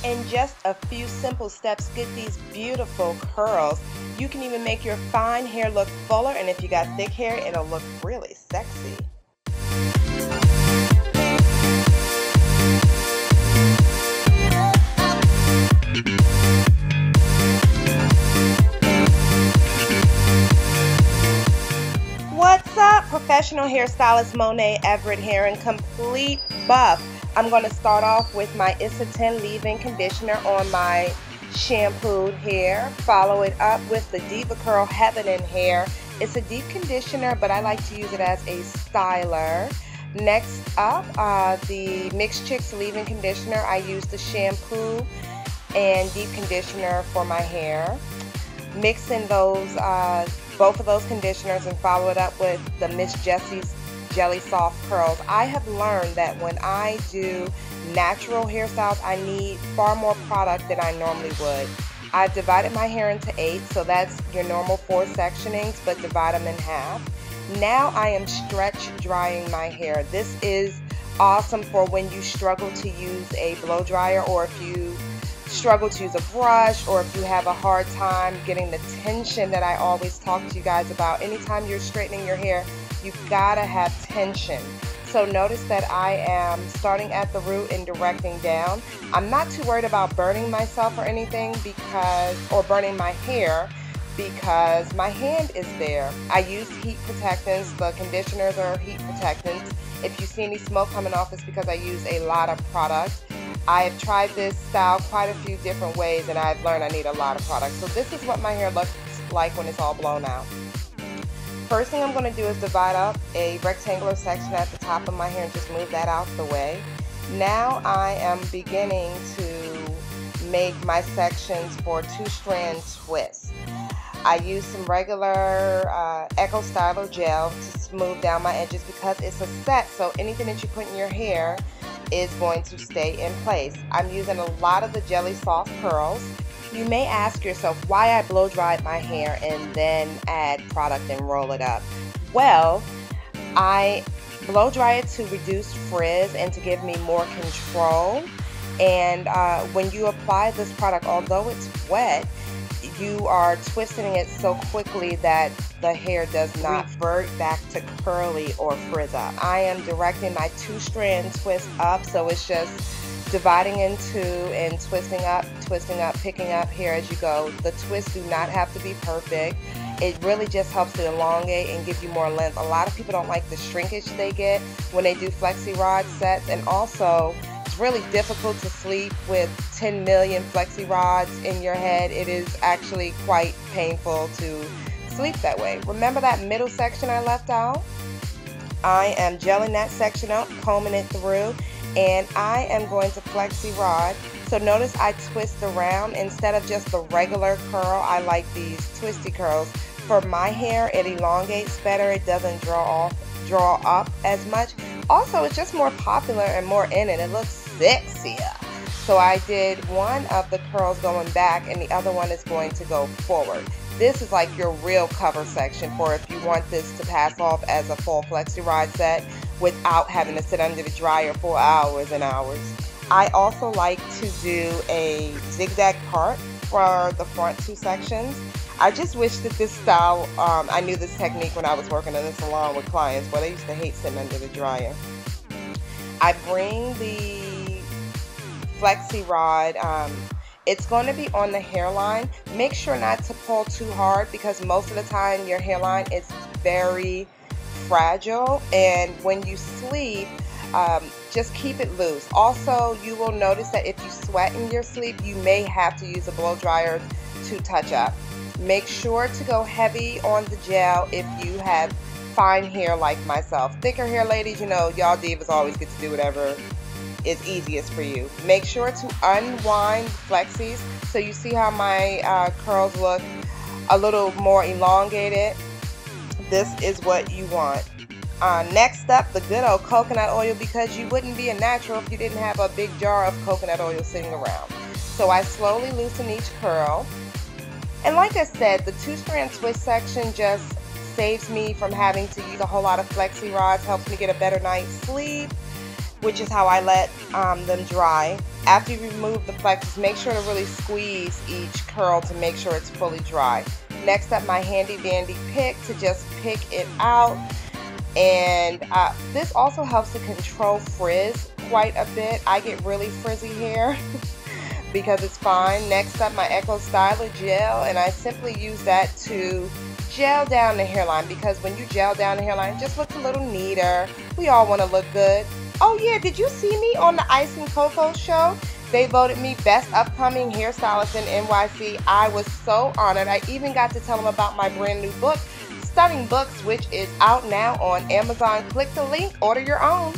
In just a few simple steps, get these beautiful curls. You can even make your fine hair look fuller, and if you got thick hair, it'll look really sexy. What's up? Professional hairstylist Monae Everett here in complete buff. I'm going to start off with my It's a 10 leave-in conditioner on my shampooed hair. Follow it up with the Diva Curl Heaven in Hair. It's a deep conditioner, but I like to use it as a styler. Next up, the Mixed Chicks leave-in conditioner. I use the shampoo and deep conditioner for my hair. Mix in those both of those conditioners and follow it up with the Miss Jessie's Jelly Soft Curls. I have learned that when I do natural hairstyles, I need far more product than I normally would. I've divided my hair into 8, so that's your normal 4 sectionings, but divide them in half. Now I am stretch drying my hair. This is awesome for when you struggle to use a blow dryer, or if you struggle to use a brush, or if you have a hard time getting the tension that I always talk to you guys about. Anytime you're straightening your hair, you gotta have tension. So notice that I am starting at the root and directing down. I'm not too worried about burning myself or anything or burning my hair, because my hand is there. I use heat protectants. The conditioners are heat protectants. If you see any smoke coming off, it's because I use a lot of product. I have tried this style quite a few different ways, and I've learned I need a lot of product. So this is what my hair looks like when it's all blown out. First thing I'm going to do is divide up a rectangular section at the top of my hair and just move that out the way. Now I am beginning to make my sections for 2-strand twists. I use some regular Echo Styler gel to smooth down my edges because it's a set, so anything that you put in your hair is going to stay in place. I'm using a lot of the Jelly Soft Curls. You may ask yourself why I blow dried my hair and then add product and roll it up. Well, I blow dry it to reduce frizz and to give me more control. And when you apply this product, although it's wet, you are twisting it so quickly that the hair does not revert back to curly or frizz up. I am directing my 2-strand twist up, so it's just dividing in 2 and twisting up, picking up here as you go. The twists do not have to be perfect. It really just helps to elongate and give you more length. A lot of people don't like the shrinkage they get when they do flexi rod sets, and also it's really difficult to sleep with 10 million flexi rods in your head. It is actually quite painful to sleep that way. Remember that middle section I left out? I am gelling that section up, combing it through, and I am going to flexi rod. So notice I twist around instead of just the regular curl. I like these twisty curls. For my hair, it elongates better. It doesn't draw up as much. Also, it's just more popular and more in it. It looks sexier. So I did one of the curls going back and the other one is going to go forward. This is like your real cover section for if you want this to pass off as a full flexi rod set without having to sit under the dryer for hours and hours. I also like to do a zigzag part for the front 2 sections. I just wish that this style, I knew this technique when I was working in the salon with clients, but I used to hate sitting under the dryer. I bring the flexi rod, it's going to be on the hairline. Make sure not to pull too hard because most of the time your hairline is very fragile, and when you sleep, just keep it loose. Also, you will notice that if you sweat in your sleep, you may have to use a blow dryer to touch up. Make sure to go heavy on the gel if you have fine hair like myself. Thicker hair ladies, you know, y'all divas always get to do whatever is easiest for you. Make sure to unwind flexis so you see how my curls look a little more elongated. This is what you want. Next up, the good old coconut oil, because you wouldn't be a natural if you didn't have a big jar of coconut oil sitting around. So I slowly loosen each curl. And like I said, the 2-strand twist section just saves me from having to use a whole lot of flexi rods, helps me get a better night's sleep, which is how I let them dry. After you remove the flexes, make sure to really squeeze each curl to make sure it's fully dry. Next up, my handy dandy pick to just pick it out. And this also helps to control frizz quite a bit. I get really frizzy hair because it's fine. Next up, my Echo Styler gel, and I simply use that to gel down the hairline, because when you gel down the hairline, it just looks a little neater. We all want to look good. Oh yeah, did you see me on the Ice and Coco show? They voted me best upcoming hairstylist in NYC. I was so honored. I even got to tell them about my brand new book, Stunning Books, which is out now on Amazon. Click the link, order your own.